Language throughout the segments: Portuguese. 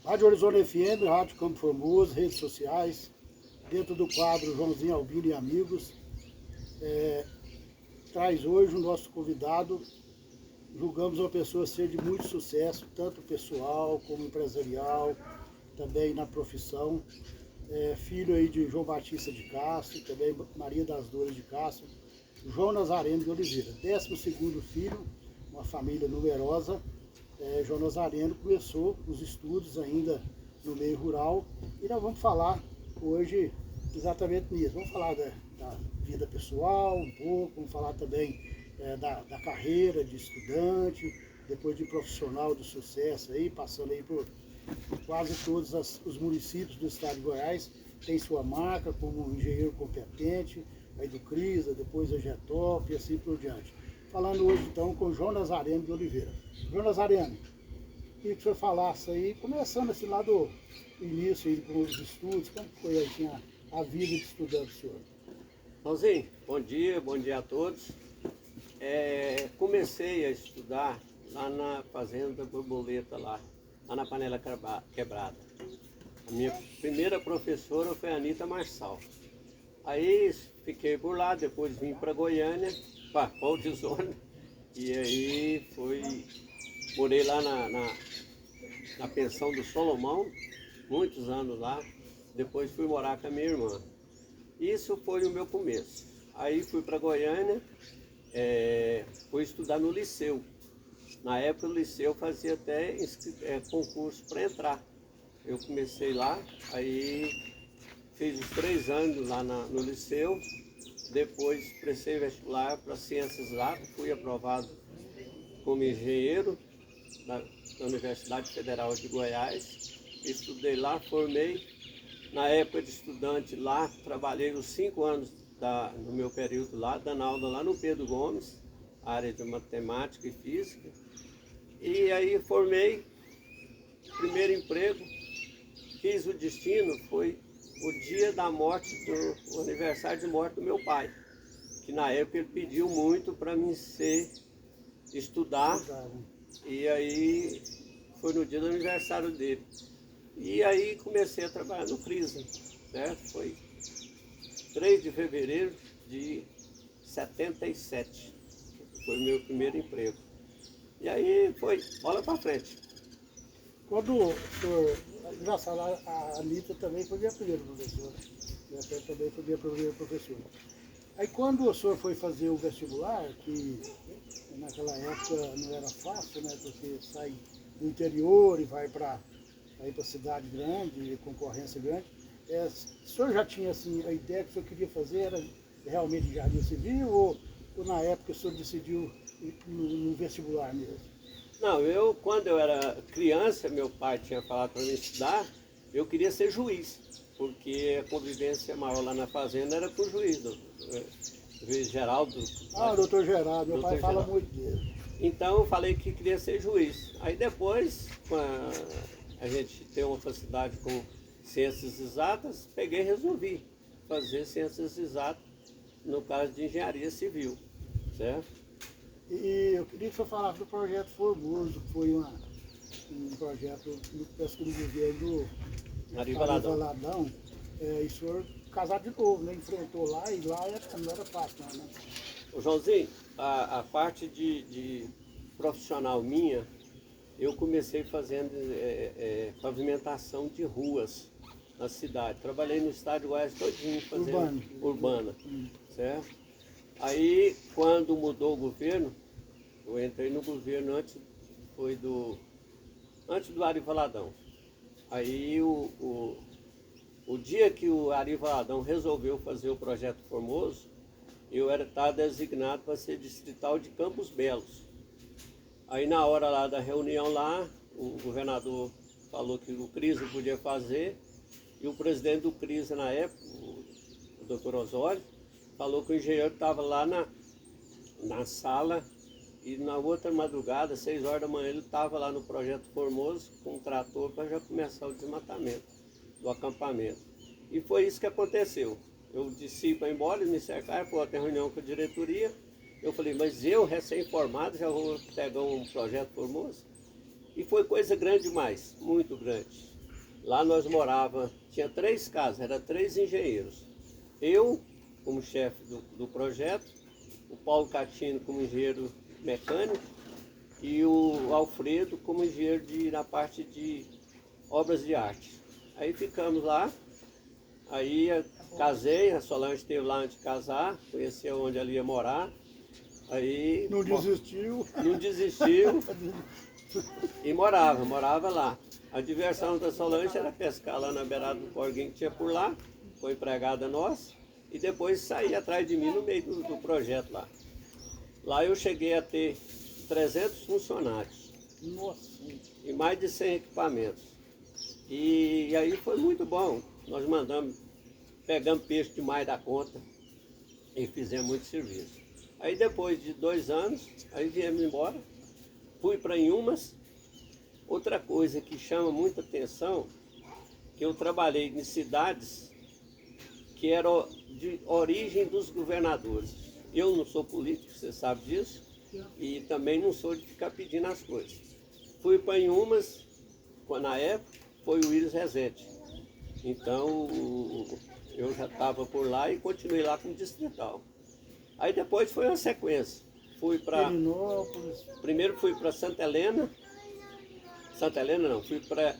Rádio Horizonte FM, Rádio Campo Formoso, redes sociais, dentro do quadro Joãozinho Albino e Amigos, traz hoje o nosso convidado. Julgamos uma pessoa ser de muito sucesso, tanto pessoal como empresarial, também na profissão. Filho aí de João Batista de Castro, também Maria das Dores de Castro, João Nazareno de Oliveira. 12º filho, uma família numerosa. João Nazareno começou os estudos ainda no meio rural e nós vamos falar hoje exatamente nisso. Vamos falar da vida pessoal um pouco, vamos falar também da carreira de estudante, depois de profissional de sucesso aí, passando aí por quase todos os municípios do estado de Goiás, tem sua marca como engenheiro competente, aí do CRISA, depois a Getop e assim por diante. Falando hoje então com João Nazareno de Oliveira. João Nazareno, queria que o senhor falasse aí, começando assim lá do início aí com os estudos, como foi aí a vida de estudante do senhor? Joãozinho, bom dia a todos. Comecei a estudar lá na Fazenda Borboleta, lá na Panela Quebrada. A minha primeira professora foi a Anita Marçal. Aí fiquei por lá, depois vim para Goiânia, para Pau de Zona, e aí morei lá na pensão do Solomão, muitos anos lá, depois fui morar com a minha irmã. Isso foi o meu começo. Aí fui para Goiânia, fui estudar no liceu. Na época o liceu fazia até concurso para entrar. Eu comecei lá, aí fiz os 3 anos lá no liceu, depois prestei vestibular para Ciências Exatas, fui aprovado como engenheiro da Universidade Federal de Goiás, estudei lá, formei. Na época de estudante lá, trabalhei os 5 anos no meu período lá, dando aula lá no Pedro Gomes, área de matemática e física. E aí formei, primeiro emprego, fiz o destino, foi o dia da morte, o aniversário de morte do meu pai, que na época ele pediu muito para mim estudar, e aí foi no dia do aniversário dele. E aí comecei a trabalhar no CRISA, certo? Foi 3 de fevereiro de 77, foi o meu primeiro emprego. E aí foi bola para frente. Quando o senhor, engraçado, a Anitta também foi minha primeira professora, minha tia também foi minha primeira professora. Aí quando o senhor foi fazer o vestibular, que naquela época não era fácil, né, porque sai do interior e vai para cidade grande, concorrência grande, o senhor já tinha assim, a ideia que o senhor queria fazer era realmente engenharia civil ou na época o senhor decidiu ir no vestibular mesmo? Não, quando eu era criança, meu pai tinha falado para mim estudar, eu queria ser juiz, porque a convivência maior lá na fazenda era com o juiz, juiz Geraldo. Ah, doutor Geraldo, meu pai fala muito dele. Então eu falei que queria ser juiz. Aí depois, a gente tem uma facilidade com ciências exatas, peguei e resolvi fazer ciências exatas, no caso de engenharia civil, certo? E eu queria que você falasse do projeto Formoso, que foi um projeto do governo do Ari Valadão. E o senhor casado de novo, né? Enfrentou lá e lá não era fácil, não, né? Ô Joãozinho, a parte de profissional minha, eu comecei fazendo pavimentação de ruas na cidade. Trabalhei no estado de Goiás todinho fazendo urbana, certo? Aí, quando mudou o governo, eu entrei no governo antes do Ari Valadão. Aí, o dia que o Ari Valadão resolveu fazer o projeto Formoso, eu estava designado para ser distrital de Campos Belos. Aí, na hora lá da reunião lá, o governador falou que o CRISA podia fazer, e o presidente do CRISA na época, o doutor Osório, falou que o engenheiro estava lá na sala, e na outra madrugada, 6 horas da manhã, ele estava lá no Projeto Formoso com um trator para já começar o desmatamento do acampamento. E foi isso que aconteceu. Eu disse para ir embora, eles me cercaram, pô, tem reunião com a diretoria. Eu falei, mas eu, recém-formado, já vou pegar um Projeto Formoso? E foi coisa grande demais, muito grande. Lá nós morava, tinha 3 casas, era 3 engenheiros. Eu, como chefe do projeto, o Paulo Catino como engenheiro mecânico e o Alfredo como engenheiro na parte de obras de arte. Aí ficamos lá, aí casei, a Solange esteve lá antes de casar, conheceu onde ela ia morar. Aí, Não desistiu. Não desistiu e morava lá. A diversão da Solange era pescar lá na beirada do corguinho que tinha por lá, foi empregada nossa, e depois sair atrás de mim no meio do projeto lá. Lá eu cheguei a ter 300 funcionários. Nossa. E mais de 100 equipamentos. E aí foi muito bom. Nós pegamos peixe demais da conta e fizemos muito serviço. Aí depois de 2 anos, aí viemos embora, fui para Inhumas. Outra coisa que chama muita atenção, que eu trabalhei em cidades que eram de origem dos governadores. Eu não sou político, você sabe disso, e também não sou de ficar pedindo as coisas. Fui para Inhumas, na época, foi o Willis Rezende. Então, eu já estava por lá e continuei lá como distrital. Aí depois foi uma sequência. Primeiro fui para Santa Helena. Santa Helena não, fui para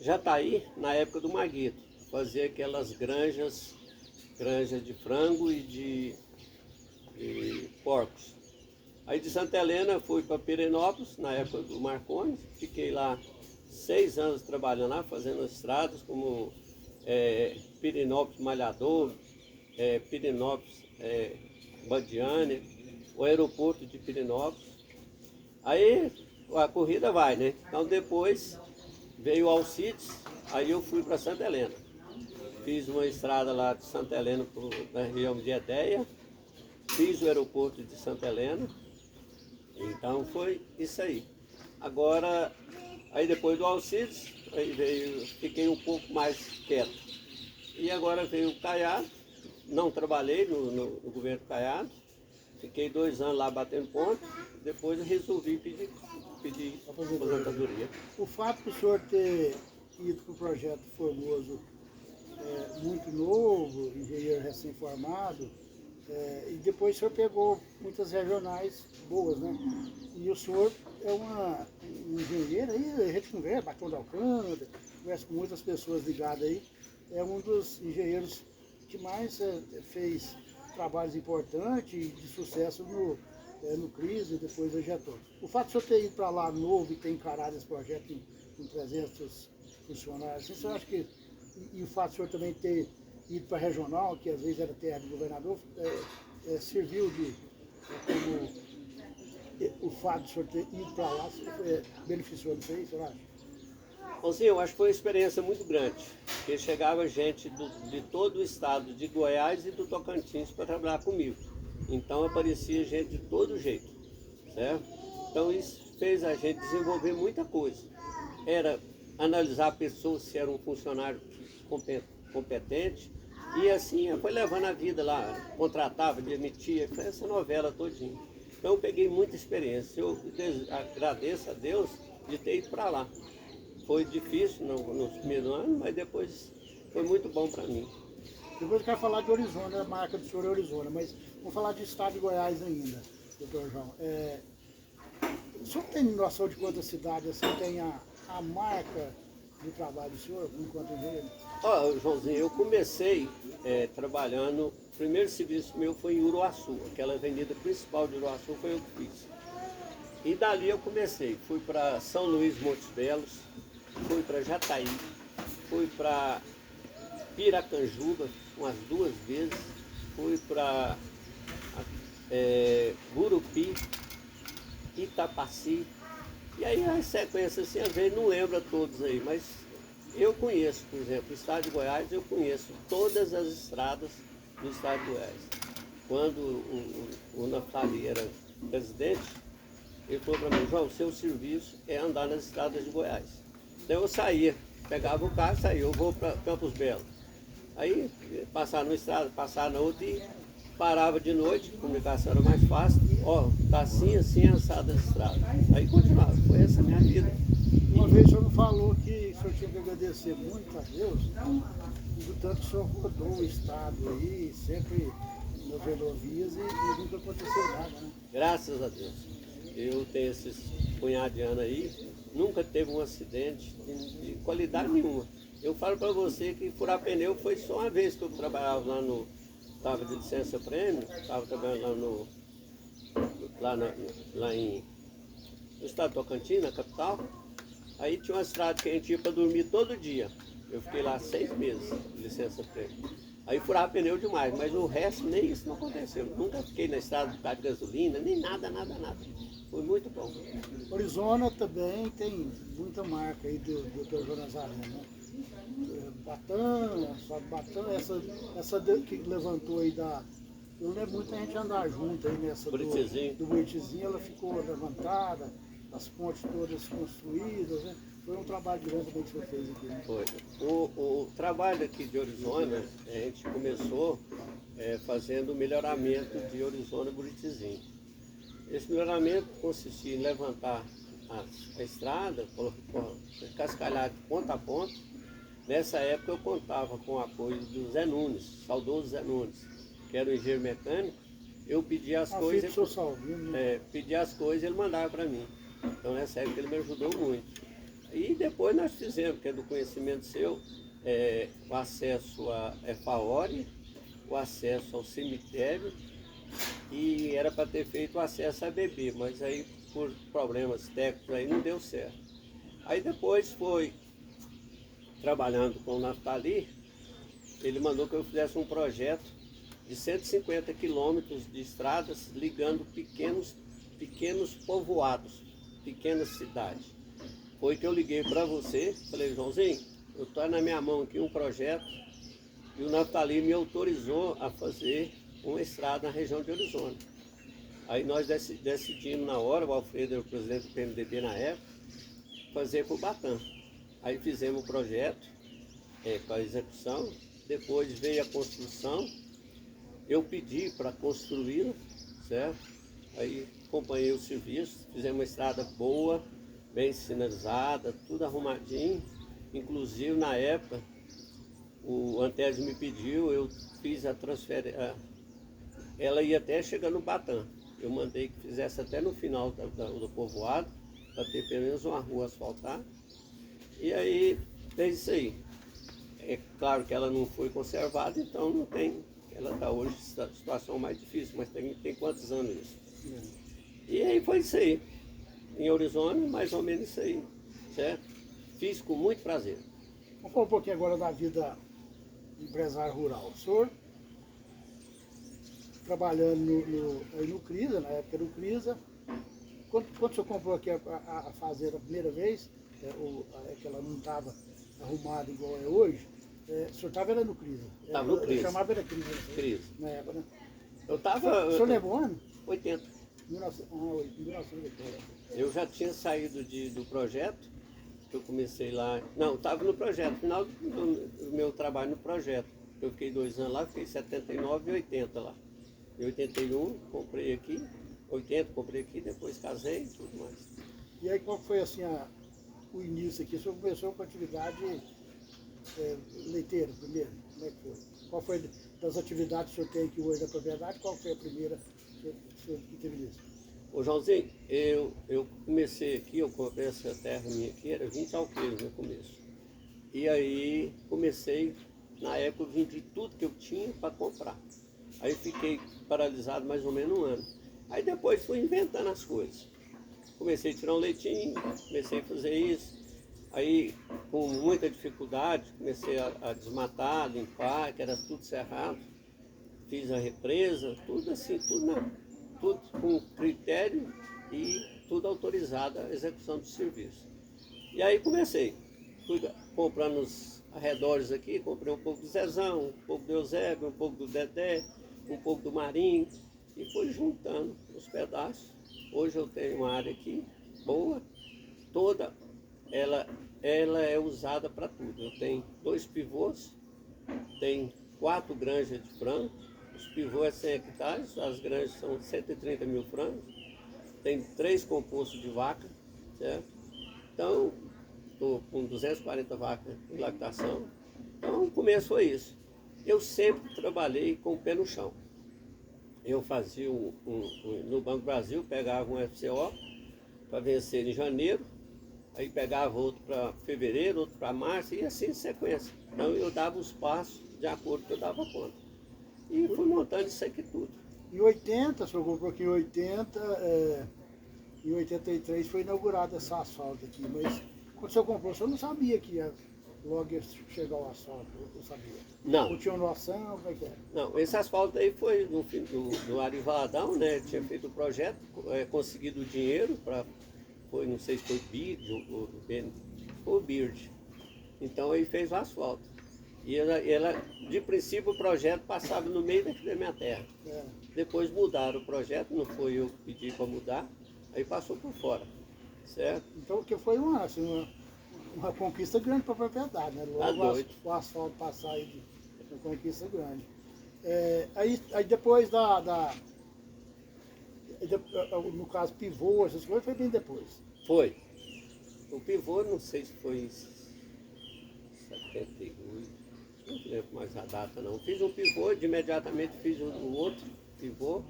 Jataí, na época do Maguito, fazer aquelas granjas de frango e de porcos. Aí de Santa Helena fui para Pirenópolis, na época do Marconi, fiquei lá 6 anos trabalhando lá, fazendo estradas como Pirenópolis Malhador, Pirenópolis Badiane, o aeroporto de Pirenópolis. Aí a corrida vai, né? Então depois veio o Alcides, aí eu fui para Santa Helena. Fiz uma estrada lá de Santa Helena para a região de Edéia, fiz o aeroporto de Santa Helena, então foi isso aí. Agora, aí depois do Alcides, fiquei um pouco mais quieto. E agora veio o Caiado, não trabalhei no governo Caiado, fiquei 2 anos lá batendo ponto, depois eu resolvi pedir aposentadoria. O fato do senhor ter ido para o projeto Formoso muito novo, engenheiro recém-formado, e depois o senhor pegou muitas regionais boas, né? E o senhor é um engenheiro aí, a gente conversa, Batão de Alcântara, conversa com muitas pessoas ligadas aí, é um dos engenheiros que mais fez trabalhos importantes e de sucesso no CRIS e depois a Getúlio. O fato de o senhor ter ido para lá novo e ter encarado esse projeto com 300 funcionários, você acha que, e o fato de o senhor também ter ido para a regional, que às vezes era terra do governador, serviu como o fato de o senhor ter ido para lá beneficiou disso aí, você acha? Bom, sim, eu acho que foi uma experiência muito grande, porque chegava gente de todo o estado de Goiás e do Tocantins para trabalhar comigo. Então aparecia gente de todo jeito, certo? Então isso fez a gente desenvolver muita coisa. Era analisar a pessoa se era um funcionário competente, e assim foi levando a vida lá, contratava, demitia, foi essa novela todinha. Então eu peguei muita experiência, eu agradeço a Deus de ter ido para lá. Foi difícil nos primeiros anos, mas depois foi muito bom para mim. Depois eu quero falar de Orizona, a marca do senhor é Orizona, mas vamos falar de estado de Goiás ainda, doutor João. O senhor tem noção de quantas cidades assim tem a marca do trabalho do senhor, enquanto engenheiro? Joãozinho, eu comecei trabalhando, o primeiro serviço meu foi em Uruaçu, aquela avenida principal de Uruaçu foi eu que fiz. E dali eu comecei, fui para São Luís Montes Belos, fui para Jataí, fui para Piracanjuba umas 2 vezes, fui para Gurupi, Itapaci, e aí a sequência assim, às vezes não lembra todos aí, mas eu conheço, por exemplo, o estado de Goiás, eu conheço todas as estradas do estado de Goiás. Quando o Naftali era presidente, ele falou para mim: João, seu serviço é andar nas estradas de Goiás. Então eu saía, pegava o carro e saía, eu vou para Campos Belos. Aí passava numa estrada, passava na outra e parava de noite, a comunicação era mais fácil, tá assim, assada a estrada. Aí continuava, foi essa a minha vida. Uma vez o senhor me falou que senhor tinha que agradecer muito a Deus, do tanto que o senhor rodou o estado aí, sempre nas rodovias e nunca aconteceu nada, né? Graças a Deus. Eu tenho esses punhado de anos aí, nunca teve um acidente de qualidade nenhuma. Eu falo para você que furar pneu foi só uma vez que eu trabalhava lá no... Estava de licença prêmio, estava trabalhando lá no... Lá no estado de Tocantins, na capital. Aí tinha uma estrada que a gente ia para dormir todo dia. Eu fiquei lá 6 meses de licença prêmio. Aí furava pneu demais, mas o resto nem isso não aconteceu. Nunca fiquei na estrada por causa de gasolina, nem nada. Foi muito bom. Orizona também tem muita marca aí do Dr. Jonas Arena, né? Batã, só Batã, essa que levantou aí da... Eu lembro muita gente andar junto aí nessa do Buritizinho, ela ficou levantada, as pontes todas construídas, né? Foi um trabalho grande também que você fez aqui, né? Foi. O trabalho aqui de Orizona, a gente começou fazendo o melhoramento de Orizona e Buritizinho. Esse melhoramento consistia em levantar a estrada, cascalhar de ponta a ponta. Nessa época eu contava com o apoio do Zé Nunes, saudoso Zé Nunes, que era o engenheiro mecânico. Eu pedia as coisas, pedia as coisas e ele mandava para mim. Então nessa época ele me ajudou muito. E depois nós fizemos, que é do conhecimento seu, o acesso a FAORI, o acesso ao cemitério, e era para ter feito o acesso a bebê, mas aí por problemas técnicos aí não deu certo. Aí depois foi trabalhando com o Naftali, ele mandou que eu fizesse um projeto de 150 quilômetros de estradas ligando pequenos povoados, pequenas cidades. Foi que eu liguei para você, falei, Joãozinho, eu estou na minha mão aqui um projeto e o Naftali me autorizou a fazer uma estrada na região de Orizona. Aí nós decidimos na hora, o Alfredo era o presidente do PMDB na época, fazer para o Batã. Aí fizemos o projeto com a execução, depois veio a construção, eu pedi para construí-la, certo? Aí acompanhei o serviço, fizemos uma estrada boa, bem sinalizada, tudo arrumadinho. Inclusive na época, o Antésio me pediu, eu fiz a transferência, ela ia até chegar no Batã. Eu mandei que fizesse até no final do povoado, para ter pelo menos uma rua asfaltada. E aí fez isso aí. É claro que ela não foi conservada, então não tem. Ela está hoje em situação mais difícil, mas tem quantos anos isso? E aí foi isso aí. Em Orizona, mais ou menos isso aí, certo? Fiz com muito prazer. Vamos falar um pouquinho agora da vida de empresário rural. O senhor, trabalhando aí no Crisa, na época do Crisa, quando o senhor comprou aqui a fazenda a primeira vez, que ela não estava arrumada igual é hoje, o senhor estava no Crisa? Estava no Crisa. Eu chamava era Crisa. Crisa. Na época, né? Eu estava... O senhor levou um ano? 80. 1980. Eu já tinha saído do projeto, eu comecei lá... Não, estava no projeto, final do meu trabalho no projeto. Eu fiquei 2 anos lá, fiquei 79 e 80 lá. Em 81, comprei aqui, 80 comprei aqui, depois casei e tudo mais. E aí qual foi assim o início aqui? O senhor começou com a atividade leiteira primeiro? Como é que foi? Qual foi das atividades que o senhor tem aqui hoje na propriedade, qual foi a primeira que o senhor teve isso? Ô Joãozinho, eu comecei aqui, eu comprei essa terra minha aqui, era 20 alqueires no começo. E aí comecei, na época eu vendi tudo que eu tinha para comprar. Aí fiquei paralisado mais ou menos 1 ano. Aí depois fui inventando as coisas. Comecei a tirar um leitinho, comecei a fazer isso. Aí com muita dificuldade comecei a desmatar, limpar, que era tudo cerrado. Fiz a represa, tudo assim, tudo com critério e tudo autorizado a execução do serviço. E aí comecei, fui comprando os arredores aqui, comprei um pouco do Zezão, um pouco do Eusébio, um pouco do Dedé, um pouco do Marinho, e fui juntando os pedaços. Hoje eu tenho uma área aqui, boa, toda, ela é usada para tudo. Eu tenho 2 pivôs, tenho 4 granjas de frango, os pivôs é 100 hectares, as granjas são 130 mil frangos, tem 3 compostos de vaca, certo? Então, estou com 240 vacas em lactação. Então, o começo foi isso. Eu sempre trabalhei com o pé no chão. Eu fazia no Banco Brasil, pegava um FCO para vencer em janeiro, aí pegava outro para fevereiro, outro para março, e assim em sequência. Então eu dava os passos de acordo com que eu dava conta. E fui montando isso aqui tudo. Em 80, o senhor comprou aqui em 80, em 83 foi inaugurado essa asfalto aqui, mas quando o senhor comprou, o senhor não sabia que ia logo ia chegar o asfalto, eu sabia. Não. Não tinha noção, como é que era? Não, esse asfalto aí foi no Arivaladão, né? Tinha feito o projeto, conseguido o dinheiro para, não sei se foi Beard ou Beard. Então aí fez o asfalto. E ela, de princípio, o projeto passava no meio daqui da minha terra. É. Depois mudaram o projeto, não foi eu que pedi para mudar, aí passou por fora, certo? Então que foi uma conquista grande para a propriedade, né? Tá Logo doido. o asfalto passar aí, uma conquista grande. Aí depois no caso pivô, essas coisas, foi bem depois. Foi. O pivô, não sei se foi em 78, não lembro mais a data não. Fiz um pivô, imediatamente fiz o outro pivô,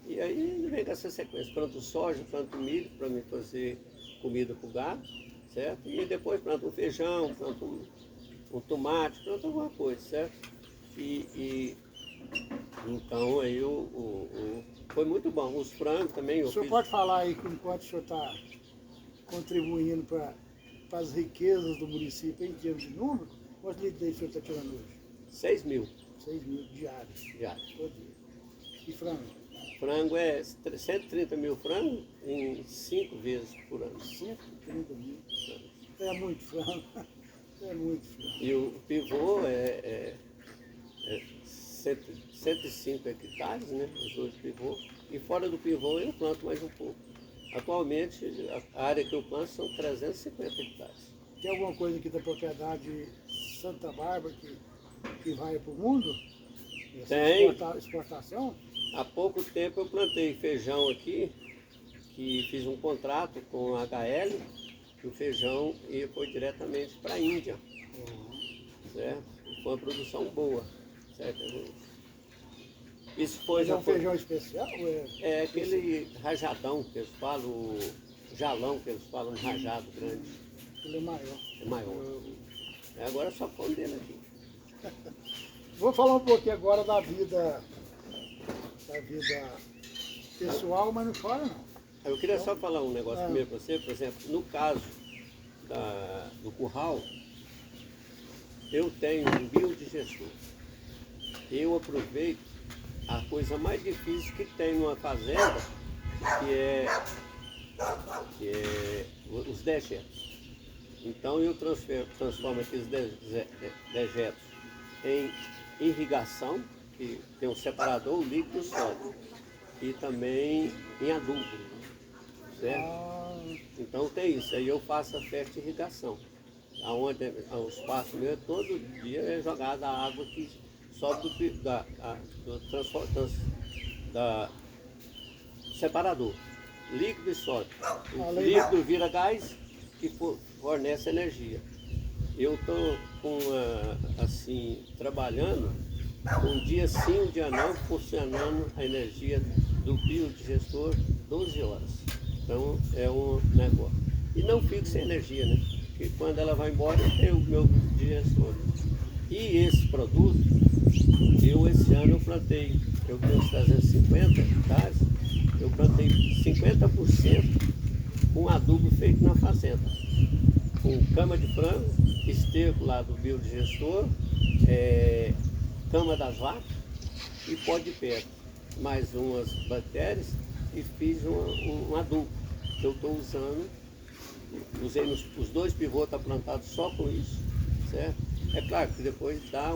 e aí vem com essa sequência. Planto soja, planto milho para me fazer comida para o gado, certo? E depois planto um feijão, planto um tomate, planto alguma coisa, certo? Então aí foi muito bom. Os frangos também. O senhor pode falar aí enquanto o senhor está contribuindo para as riquezas do município em termos de número? Quantos litros aí o senhor está tirando hoje? 6 mil 6 mil diários. diários. Todo dia. E frango? Frango é 130 mil frangos em 5 vezes por ano. 130 mil. É muito frango. É muito frango. E o pivô é 105 hectares, né? Os dois pivôs. E fora do pivô eu planto mais um pouco. Atualmente a área que eu planto são 350 hectares. Tem alguma coisa aqui da propriedade Santa Bárbara que vai para o mundo? Essa Tem. Exportação? Há pouco tempo eu plantei feijão aqui, que fiz um contrato com a HL, que o feijão foi diretamente para a Índia, certo? Foi uma produção boa, certo? Isso foi Mas é um feijão especial? É aquele rajadão que eles falam, o jalão que eles falam, um rajado grande. Ele é maior. É maior. Agora só come dele aqui. Vou falar um pouquinho agora da vida pessoal, mas não chora não. Eu queria só falar um negócio primeiro para você, por exemplo, no caso do curral, eu tenho um biodigestor. Eu aproveito a coisa mais difícil que tem numa fazenda, que é os dejetos. Então eu transformo aqueles dejetos em irrigação, que tem um separador líquido e sólido, e também em adubo, certo? Então tem isso, aí eu faço a fertirrigação, aonde o espaço meu todo dia é jogada a água que sobe do separador, líquido e sólido. O líquido vira gás que fornece energia. Eu estou trabalhando um dia sim, um dia não, funcionando a energia do biodigestor 12 horas. Então é um negócio. E não fico sem energia, né? Porque quando ela vai embora, eu tenho o meu digestor. E esse produto, esse ano eu plantei, eu tenho uns 350 hectares, eu plantei 50% com adubo feito na fazenda. Com cama de frango, esterco lá do biodigestor, cama das vacas e pó de pedra, mais umas bactérias, e fiz um adubo que eu estou usando. Usei os 2 pivôs, está plantado só com isso, certo? É claro que depois dá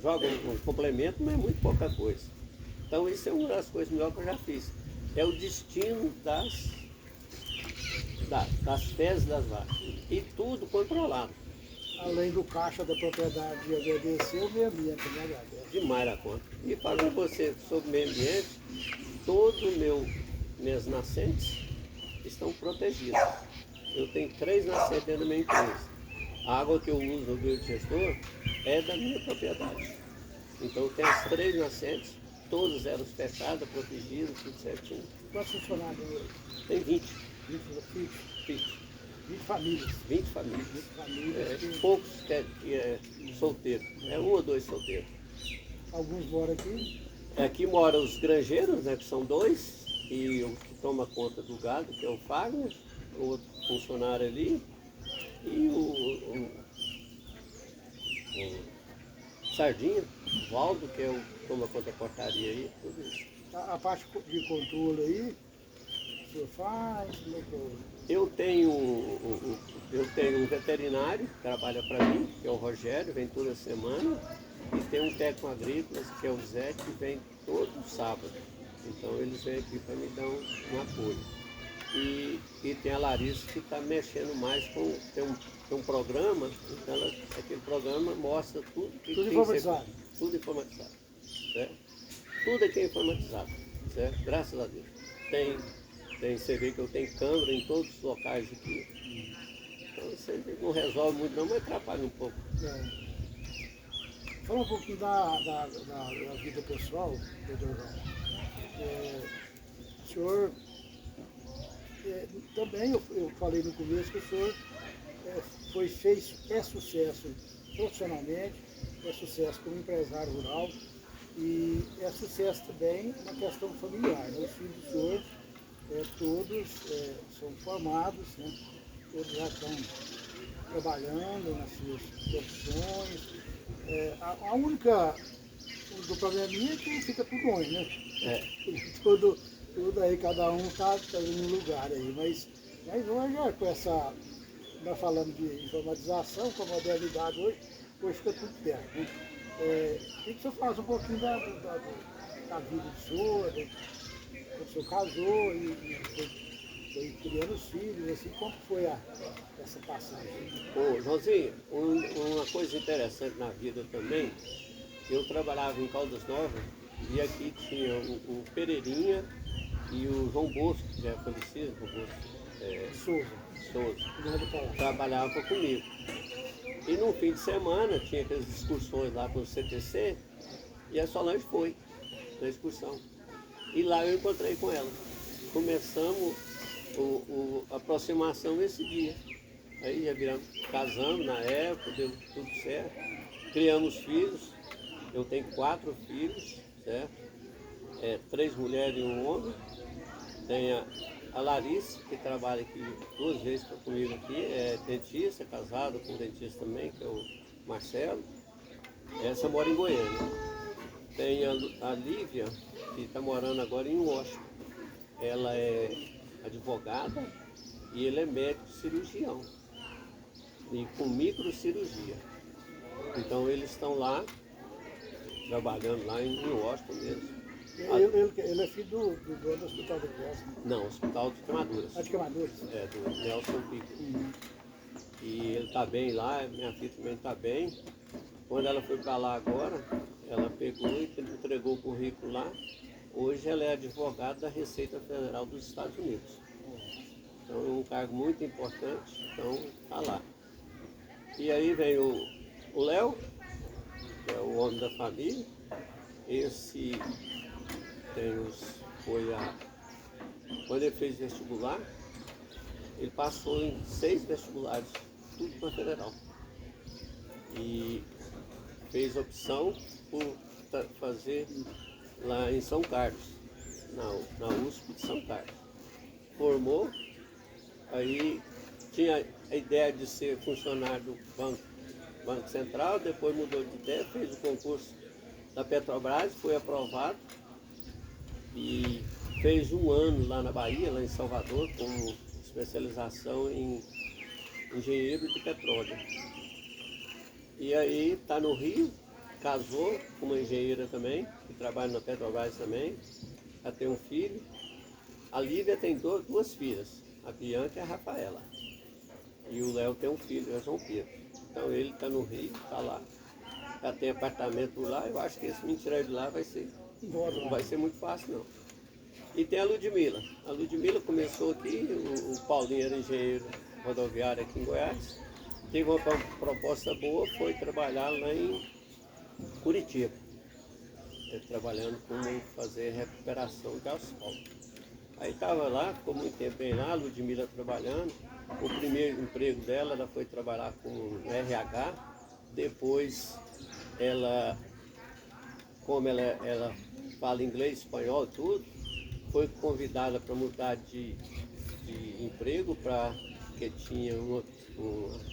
joga um complemento, mas é muito pouca coisa. Então isso é uma das coisas melhores que eu já fiz. É o destino das fezes das vacas. E tudo controlado. Além do caixa da propriedade de agradecer, o meio ambiente me agradece. Demais a conta. E falando você sobre o meio ambiente, minhas nascentes, estão protegidas. Eu tenho 3 nascentes dentro da minha empresa. A água que eu uso no biodigestor é da minha propriedade. Então eu tenho as 3 nascentes, todas elas fechadas, protegidas, tudo certinho. Quantos funcionários hoje? Tem 20. 20 filhos? 20. 20 famílias. 20 famílias. 20 famílias. Poucos que é solteiro. É 1 ou 2 solteiros. Alguns moram aqui? Aqui moram os granjeiros, né, que são 2, e o que toma conta do gado, que é o Fagner, o outro funcionário ali, e o Sardinha, o Valdo, que é o que toma conta da portaria aí, tudo isso. A parte de controle aí, o senhor faz? Como é que Eu tenho um veterinário que trabalha para mim, que é o Rogério, vem toda semana, e tem um técnico agrícola, que é o Zé, que vem todo sábado. Então eles vêm aqui para me dar um apoio. E tem a Larissa que está mexendo mais com. Tem um programa, então aquele programa mostra tudo que Tudo tem informatizado. Tudo informatizado. Certo? Tudo aqui é informatizado. Certo? Graças a Deus. Você vê que eu tenho câmera em todos os locais aqui. Então você não resolve muito não, mas atrapalha um pouco. Fala um pouquinho da vida pessoal, doutor João. O senhor, também eu falei no começo que o senhor é sucesso profissionalmente, é sucesso como empresário rural e é sucesso também na questão familiar. Né? Os filhos do senhor, todos são formados, né? Todos já estão trabalhando nas suas profissões. A única do probleminha é que fica tudo ruim, né? Tudo aí, cada um está em um lugar aí, mas hoje com essa, nós falando de informatização, com a modernidade hoje fica tudo perto, né? Queria que o senhor falasse um pouquinho da vida do senhor, quando o senhor casou e foi criando os filhos, assim, como foi essa passagem? Ô, Joãozinho, uma coisa interessante na vida também, eu trabalhava em Caldas Novas e aqui tinha o Pereirinha e o João Bosco, que já é falecido, João Bosco Souza, trabalhava comigo. E no fim de semana tinha aquelas excursões lá com o CTC e a Solange foi na excursão. E lá eu encontrei com ela. Começamos a aproximação nesse dia. Aí já casamos na época, deu tudo certo. Criamos filhos. Eu tenho 4 filhos, certo? 3 mulheres e um homem. Tem a Larissa, que trabalha aqui 2 vezes comigo aqui, é dentista, casada com um dentista também, que é o Marcelo. Essa mora em Goiânia. Tem a Lívia, que está morando agora em Washington. Ela é advogada e ele é médico cirurgião. E com microcirurgia. Então eles estão lá, trabalhando lá em Washington mesmo. Ele é filho do dono do Hospital de Criança? Não, Hospital de Queimaduras. De Queimaduras? Do Nelson Pico. E ele está bem lá, minha filha também está bem. Quando ela foi para lá agora, ela pegou e entregou o currículo lá. Hoje ela é advogada da Receita Federal dos Estados Unidos. Então é um cargo muito importante, então está lá. E aí vem o Léo, que é o homem da família. Esse quando ele fez vestibular, ele passou em 6 vestibulares, tudo para federal. E fez opção por fazer lá em São Carlos, na USP de São Carlos. Formou, aí tinha a ideia de ser funcionário do Banco Central, depois mudou de ideia, fez o concurso da Petrobras, foi aprovado e fez 1 ano lá na Bahia, lá em Salvador, com especialização em engenheiro de petróleo. E aí está no Rio, casou com uma engenheira também, que trabalha na Petrobras também, já tem um filho. A Lívia tem 2 filhas, a Bianca e a Rafaela. E o Léo tem um filho, é João Pedro. Então ele está no Rio, está lá. Já tem apartamento lá, eu acho que esse me tirar de lá vai ser, não vai ser muito fácil não. E tem a Ludmila. A Ludmila começou aqui, o Paulinho era engenheiro rodoviário aqui em Goiás. Teve uma proposta boa, foi trabalhar lá em Curitiba. Trabalhando como fazer recuperação de asfalto. Aí estava lá, ficou muito tempo bem lá, a Ludmila trabalhando. O primeiro emprego dela, ela foi trabalhar com RH. Depois, como ela fala inglês, espanhol, tudo, foi convidada para mudar de emprego, porque tinha uma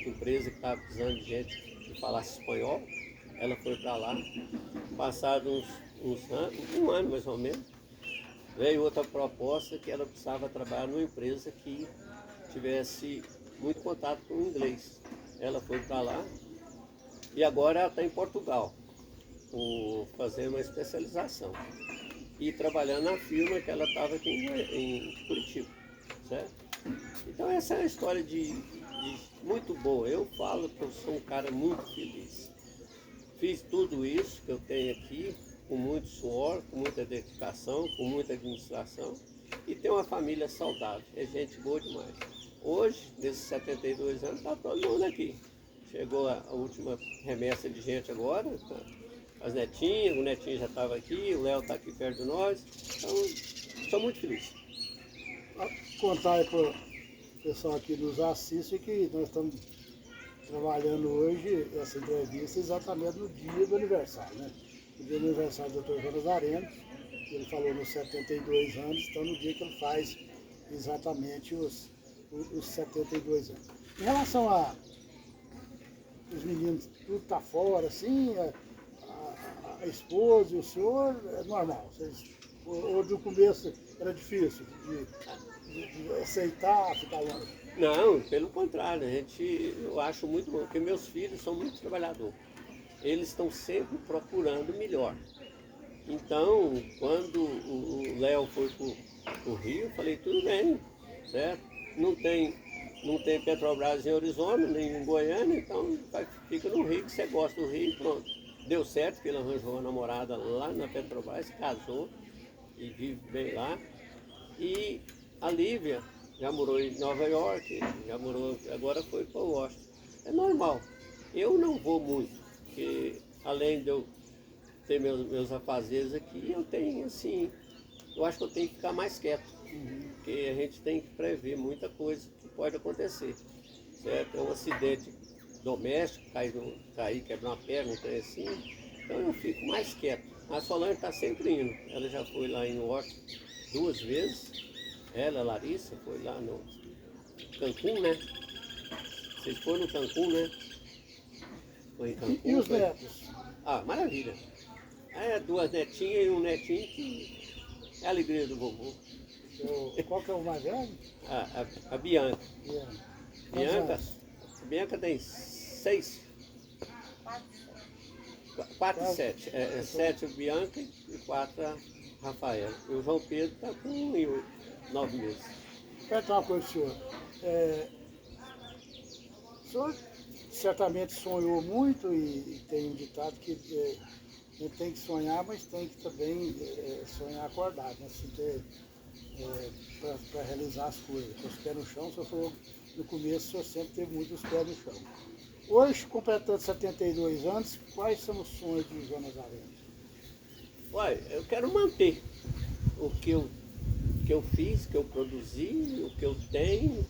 empresa que estava precisando de gente que falasse espanhol. Ela foi para lá, passado uns anos, um ano mais ou menos, veio outra proposta que ela precisava trabalhar numa empresa que tivesse muito contato com o inglês. Ela foi para lá e agora ela está em Portugal, fazendo uma especialização e trabalhando na firma que ela estava aqui em Curitiba, certo? Então essa é uma história muito boa. Eu falo que eu sou um cara muito feliz. Fiz tudo isso que eu tenho aqui com muito suor, com muita dedicação, com muita administração e tenho uma família saudável, é gente boa demais. Hoje, nesses 72 anos, está todo mundo aqui. Chegou a última remessa de gente agora, tá? As netinhas, o netinho já estava aqui, o Léo está aqui perto de nós, então sou muito feliz. Contar aí para o pessoal que nos assiste que nós estamos trabalhando hoje essa entrevista exatamente no dia do aniversário, né? No dia do aniversário do Dr. Jonas Arena, ele falou nos 72 anos, então no dia que ele faz exatamente os 72 anos. Em relação a os meninos, tudo tá fora, assim, a esposa e o senhor, é normal. Ou do começo era difícil de aceitar, ficar longe? Não, pelo contrário, eu acho muito bom, porque meus filhos são muito trabalhadores. Eles estão sempre procurando o melhor. Então, quando o Léo foi para o Rio, eu falei, tudo bem, certo? Não tem Petrobras em Arizona, nem em Goiânia, então fica no Rio, que você gosta do Rio, pronto. Deu certo, que ele arranjou uma namorada lá na Petrobras, casou e vive bem lá. E a Lívia já morou em Nova York, agora foi para Washington. É normal. Eu não vou muito, porque além de eu ter meus afazeres aqui, eu tenho assim, eu acho que eu tenho que ficar mais quieto, porque a gente tem que prever muita coisa que pode acontecer, certo? É um acidente doméstico, cair, quebrar uma perna, um trem assim, então eu fico mais quieto. A Solange está sempre indo, ela já foi lá em Washington 2 vezes, ela, a Larissa, foi lá no Cancún, né? Vocês foram no Cancún, né? Foi em Cancún. E os netos? Ah, maravilha. É 2 netinhas e um netinho que é a alegria do vovô. Qual que é o mais velho? A Bianca. Yeah. Bianca tem 6. 4 e 7. 7 a Bianca e 4 a Rafaela. E o João Pedro está com 1 e 9 meses. Perguntar uma coisa, senhor. O senhor certamente sonhou muito e tem um ditado que a gente tem que sonhar, mas tem que também sonhar acordado, né? Assim, para realizar as coisas. Com os pés no chão, o senhor falou, no começo o senhor sempre teve muito os pés no chão. Hoje, completando 72 anos, quais são os sonhos de Jonas Arena? Olha, eu quero manter o que eu fiz, que eu produzi, o que eu tenho,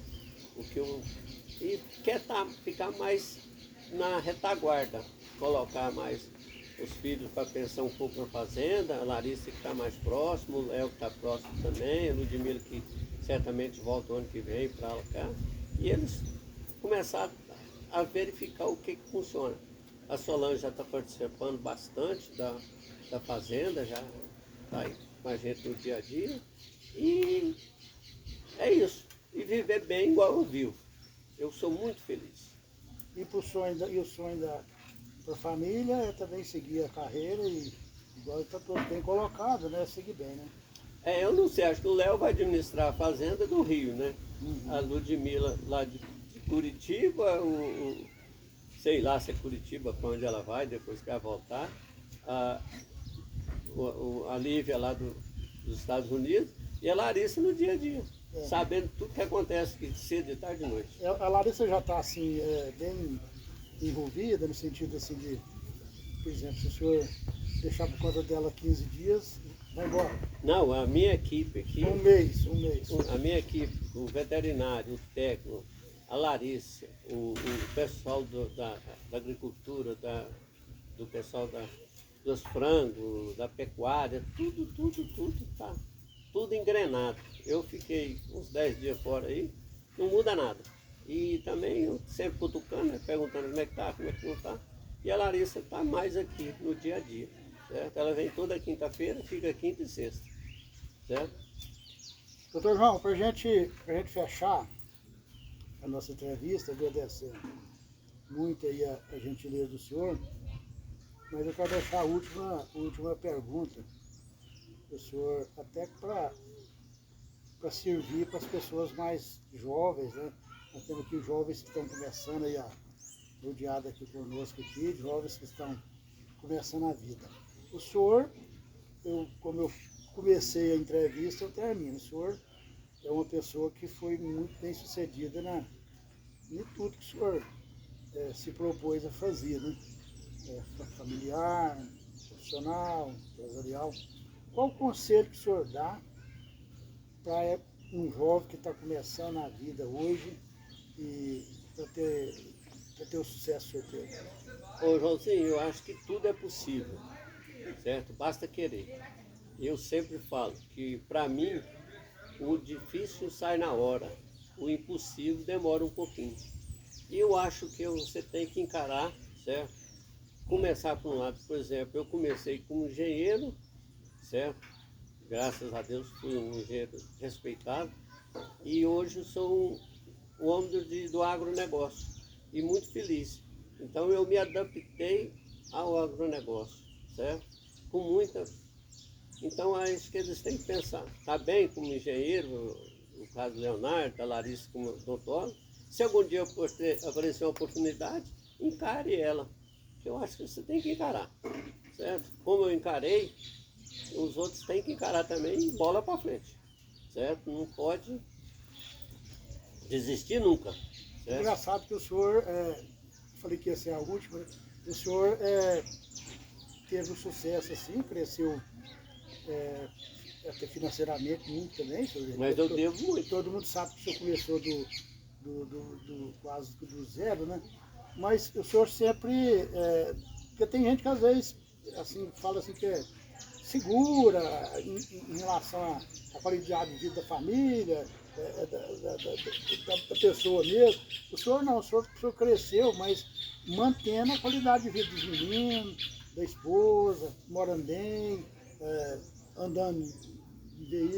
e quer ficar mais na retaguarda, colocar mais os filhos para pensar um pouco na fazenda, a Larissa que está mais próximo, o Léo que está próximo também, a Ludmila que certamente volta o ano que vem para cá, e eles começaram a verificar o que funciona. A Solange já está participando bastante da fazenda, já está aí com a gente no dia a dia, e é isso, e viver bem igual eu vivo. Eu sou muito feliz. E o sonho da família é também seguir a carreira e, igual está todo bem colocado, né? Seguir bem, né? Eu não sei, acho que o Léo vai administrar a fazenda do Rio, né? A Ludmila lá de Curitiba, sei lá se é Curitiba para onde ela vai, depois que ela voltar. A Lívia lá dos Estados Unidos. E a Larissa no dia a dia, sabendo tudo que acontece aqui, de cedo, de tarde e de noite. A Larissa já está assim, bem envolvida, no sentido assim de, por exemplo, se o senhor deixar por conta dela 15 dias, vai embora. Não, a minha equipe aqui, Um mês. a minha equipe, o veterinário, o técnico, a Larissa, o pessoal da agricultura, do pessoal dos frangos, da pecuária, tudo tá tudo engrenado. Eu fiquei uns 10 dias fora aí, não muda nada. E também eu sempre cutucando, né, perguntando como é que tá, como é que não tá. E a Larissa está mais aqui no dia a dia, certo? Ela vem toda quinta-feira, fica quinta e sexta, certo? Doutor João, para a gente fechar a nossa entrevista, agradecendo muito aí a gentileza do senhor, mas eu quero deixar a última pergunta do senhor, até para servir para as pessoas mais jovens, né? Nós temos aqui jovens que estão começando aí rodeado aqui conosco aqui, jovens que estão começando a vida. O senhor, como eu comecei a entrevista, eu termino. O senhor é uma pessoa que foi muito bem sucedida em tudo que o senhor se propôs a fazer, né? Familiar, profissional, empresarial. Qual o conselho que o senhor dá para um jovem que está começando a vida hoje e para ter o sucesso que o senhor teve? Ô Joãozinho, eu acho que tudo é possível, certo? Basta querer. Eu sempre falo que, para mim, o difícil sai na hora, o impossível demora um pouquinho. E eu acho que você tem que encarar, certo? Começar por um lado, por exemplo, eu comecei como engenheiro, certo? Graças a Deus fui um engenheiro respeitado e hoje eu sou um homem do agronegócio e muito feliz. Então eu me adaptei ao agronegócio, certo? Com muita... Então é isso que eles têm que pensar. Está bem como engenheiro, no caso do Leonardo, da Larissa como doutor. Se algum dia aparecer uma oportunidade, encare ela. Eu acho que você tem que encarar, certo? Como eu encarei, os outros têm que encarar também e bola para frente, certo? Não pode desistir nunca. Certo? Engraçado que o senhor, falei que ia ser a última, né? O senhor teve um sucesso assim, cresceu até financeiramente muito também. Senhor. Mas eu devo muito. Todo mundo sabe que o senhor começou quase do zero, né? Mas o senhor sempre, porque tem gente que às vezes assim, fala assim que é segura em relação à qualidade de vida da família, da pessoa mesmo. O senhor não, o senhor cresceu, mas mantendo a qualidade de vida dos meninos, da esposa, morando bem, andando em veículos.